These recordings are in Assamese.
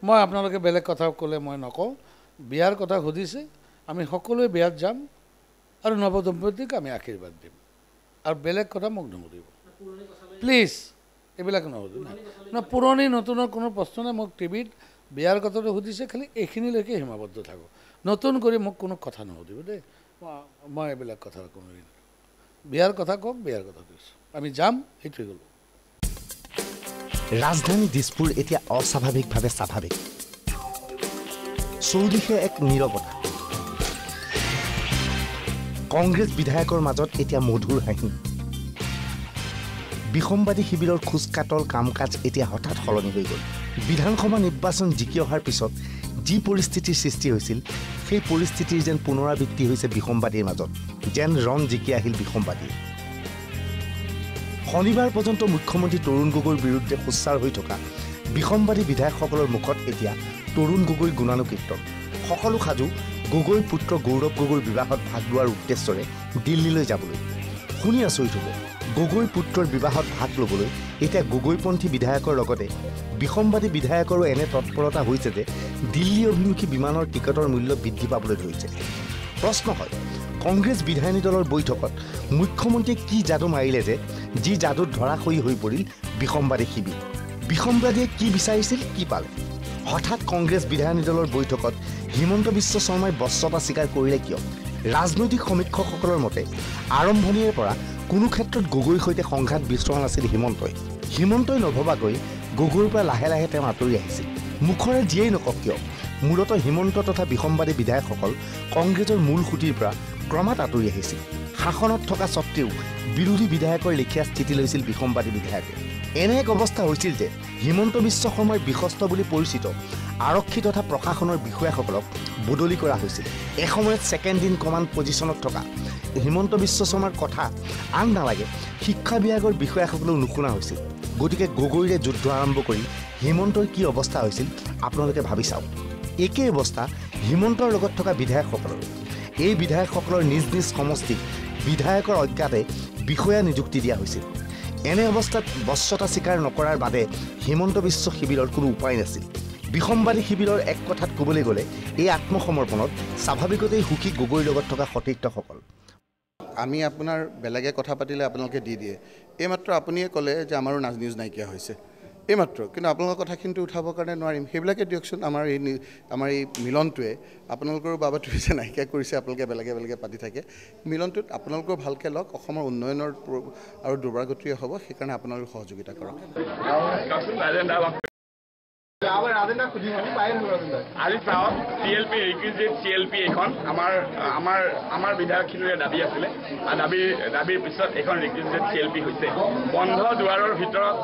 মই আপোনালোকে বেলেগ কথা ক'লে মই নকওঁ বিয়াৰ কথা সুধিছে আমি সকলোৱে বিয়াত যাম আৰু নৱদম্পতিক আমি আশীৰ্বাদ দিম আৰু বেলেগ কথা মোক নুসুধিব প্লিজ এইবিলাক নুসুধো না পুৰণি নতুনৰ কোনো প্ৰশ্ন নাই মোক টিভিত বিয়াৰ কথাটো সুধিছে খালি এইখিনিলৈকে সীমাবদ্ধ থাকোঁ নতুন কৰি মোক কোনো কথা নুসুধিব দেই মই এইবিলাক কথা কোনো বিয়াৰ কথা কওক বিয়াৰ কথা কৈছোঁ আমি যাম সেইটোৱে গ'লোঁ ৰাজধানী দিছপুৰ এতিয়া অস্বাভাৱিকভাৱে স্বাভাৱিক চৌদিশে এক নীৰৱতা কংগ্ৰেছ বিধায়কৰ মাজত এতিয়া মধুৰ হাঁহি বিসম্বাদী শিবিৰৰ খোজকাটল কাম কাজ এতিয়া হঠাৎ সলনি হৈ গ'ল বিধানসভা নিৰ্বাচন জিকি অহাৰ পিছত যি পৰিস্থিতিৰ সৃষ্টি হৈছিল সেই পৰিস্থিতিৰ যেন পুনৰাবৃত্তি হৈছে বিসম্বাদীৰ মাজত যেন ৰং জিকি আহিল বিসম্বাদী শনিবাৰ পৰ্যন্ত মুখ্যমন্ত্ৰী তৰুণ গগৈৰ বিৰুদ্ধে সোচ্চাৰ হৈ থকা বিসম্বাদী বিধায়কসকলৰ মুখত এতিয়া তৰুণ গগৈৰ গুণানুকীৰ্তন সকলো সাজু গগৈৰ পুত্ৰ গৌৰৱ গগৈৰ বিবাহত ভাগ লোৱাৰ উদ্দেশ্যৰে দিল্লীলৈ যাবলৈ শুনি আচৰিত হ'ব গগৈৰ পুত্ৰৰ বিবাহত ভাগ ল'বলৈ এতিয়া গগৈপন্থী বিধায়কৰ লগতে বিসম্বাদী বিধায়কৰো এনে তৎপৰতা হৈছে যে দিল্লী অভিমুখী বিমানৰ টিকটৰ মূল্য বৃদ্ধি পাবলৈ ধৰিছে প্ৰশ্ন হয় কংগ্ৰেছ বিধায়িনী দলৰ বৈঠকত মুখ্যমন্ত্ৰীয়ে কি যাদু মাৰিলে যে যি যাদুত ধৰাশয়ী হৈ পৰিল বিসম্বাদী শিবিৰ বিসম্বাদীয়ে কি বিচাৰিছিল কি পালে হঠাৎ কংগ্ৰেছ বিধায়িনী দলৰ বৈঠকত হিমন্ত বিশ্ব শৰ্মাই বশ্যতা স্বীকাৰ কৰিলে কিয় ৰাজনৈতিক সমীক্ষকসকলৰ মতে আৰম্ভণিৰে পৰা কোনো ক্ষেত্ৰত গগৈৰ সৈতে সংঘাত বিচৰা নাছিল হিমন্তই নভবাকৈ গগৈৰ পৰা লাহে লাহে তেওঁ আঁতৰি আহিছিল মুখৰে যিয়েই নকওক কিয় মূলতঃ হিমন্ত তথা বিসম্বাদী বিধায়কসকল কংগ্ৰেছৰ মূল খুঁটিৰ পৰা ক্ৰমাৎ আঁতৰি আহিছিল শাসনত থকা স্বত্তেও বিৰোধী বিধায়কৰ লেখীয়া স্থিতি লৈছিল বিসম্বাদী বিধায়কে এনে এক অৱস্থা হৈছিল যে হিমন্ত বিশ্ব শৰ্মাৰ বিশ্বস্ত বুলি পৰিচিত আৰক্ষী তথা প্ৰশাসনৰ বিষয়াসকলক বদলি কৰা হৈছিল এসময়ত ছেকেণ্ড ইন কমাণ্ড পজিশ্যনত থকা হিমন্ত বিশ্ব শৰ্মাৰ কথা আন নালাগে শিক্ষা বিভাগৰ বিষয়াসকলেও নুশুনা হৈছিল গতিকে গগৈৰে যুদ্ধ আৰম্ভ কৰি হিমন্তৰ কি অৱস্থা হৈছিল আপোনালোকে ভাবি চাওক একেই অৱস্থা হিমন্তৰ লগত থকা বিধায়কসকলৰ এই বিধায়কসকলৰ নিজ নিজ সমষ্টিক বিধায়কৰ অজ্ঞাতে বিষয়া নিযুক্তি দিয়া হৈছিল এনে অৱস্থাত বশ্যতা স্বীকাৰ নকৰাৰ বাদে হিমন্ত বিশ্ব শিবিৰৰ কোনো উপায় নাছিল বিসম্বাদী শিবিৰৰ এক কথাত ক'বলৈ গ'লে এই আত্মসমৰ্পণত স্বাভাৱিকতেই সুখী গগৈৰ লগত থকা সতীৰ্থসকল আমি আপোনাৰ বেলেগে কথা পাতিলে আপোনালোকে দি দিয়ে এইমাত্ৰ আপুনিয়ে ক'লে যে আমাৰো নিউজ নাইকিয়া হৈছে এইমাত্ৰ কিন্তু আপোনালোকৰ কথাখিনি উঠাবৰ কাৰণে নোৱাৰিম সেইবিলাকে দিয়কচোন আমাৰ এই মিলনটোৱে আপোনালোকৰ বাবাটো যে নাইকিয়া কৰিছে আপোনালোকে বেলেগে পাতি থাকে মিলনটোত আপোনালোকৰ ভালকৈ লওক অসমৰ উন্নয়নৰ আৰু দুৰ্বাগতিয়ে হ'ব সেইকাৰণে আপোনালোকে সহযোগিতা কৰক আজি চাওক CLP ৰিকুইজিট CLP এখন আমাৰ বিধায়কখিনিৰে দাবী আছিলে দাবীৰ পিছত এখন ৰিকুইজিট CLP হৈছে বন্ধ দুৱাৰৰ ভিতৰত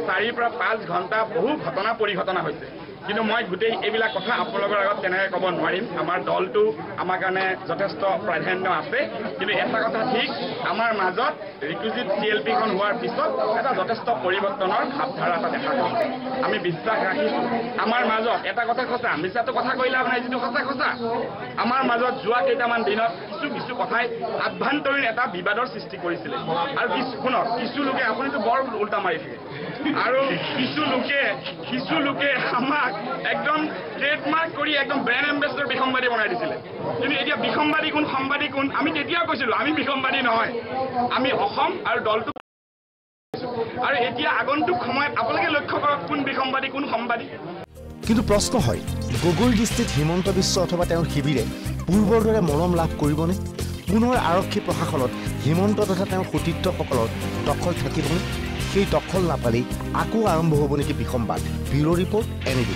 4 পৰা 5 ঘণ্টা বহু ঘটনা পৰিঘটনা হৈছে কিন্তু মই গোটেই এইবিলাক কথা আপোনালোকৰ আগত তেনেকৈ ক'ব নোৱাৰিম আমাৰ দলটো আমাৰ কাৰণে যথেষ্ট প্ৰাধান্য আছে কিন্তু এটা কথা ঠিক আমাৰ মাজত ৰিকুইজিট CLPখন হোৱাৰ পিছত এটা যথেষ্ট পৰিৱৰ্তনৰ ভাৱধাৰা এটা দেখা গৈছে আমি বিশ্বাস ৰাখিছোঁ আমাৰ মাজত এটা কথা সঁচা মিছাটো কথা কৈলা নাই যিটো সঁচা আমাৰ মাজত যোৱা কেইটামান দিনত কিছু কথাই আভ্যন্তৰীণ এটা বিবাদৰ সৃষ্টি কৰিছিলে আৰু কিছু লোকে আপুনিতো বৰ উল্টা মাৰি থাকে আৰু কিছু লোকে আমাক একদম ট্ৰেডমাৰ্ক কৰি একদম ব্ৰেণ্ড এম্বেছাডৰ বিসম্বাদী বনাই দিছিলে কিন্তু এতিয়া বিসম্বাদী কোন সম্বাদী কোন আমি তেতিয়া কৈছিলোঁ আমি বিসম্বাদী নহয় আমি অসম আৰু দলটো আৰু এতিয়া আগন্তুক সময়ত আপোনালোকে লক্ষ্য কৰক কোন বিসম্বাদী কোন সম্বাদী কিন্তু প্ৰশ্ন হয় গগৈৰ দৃষ্টিত হিমন্ত বিশ্ব অথবা তেওঁৰ শিবিৰে পূৰ্বৰ দৰে মৰম লাভ কৰিবনে পুনৰ আৰক্ষী প্ৰশাসনত হিমন্ত তথা তেওঁৰ সতীৰ্থসকলৰ দখল থাকিবনে সেই দখল নাপালেই আকৌ আৰম্ভ হ'ব নেকি বিসম্বাদ ব্যুৰ' ৰিপৰ্ট NED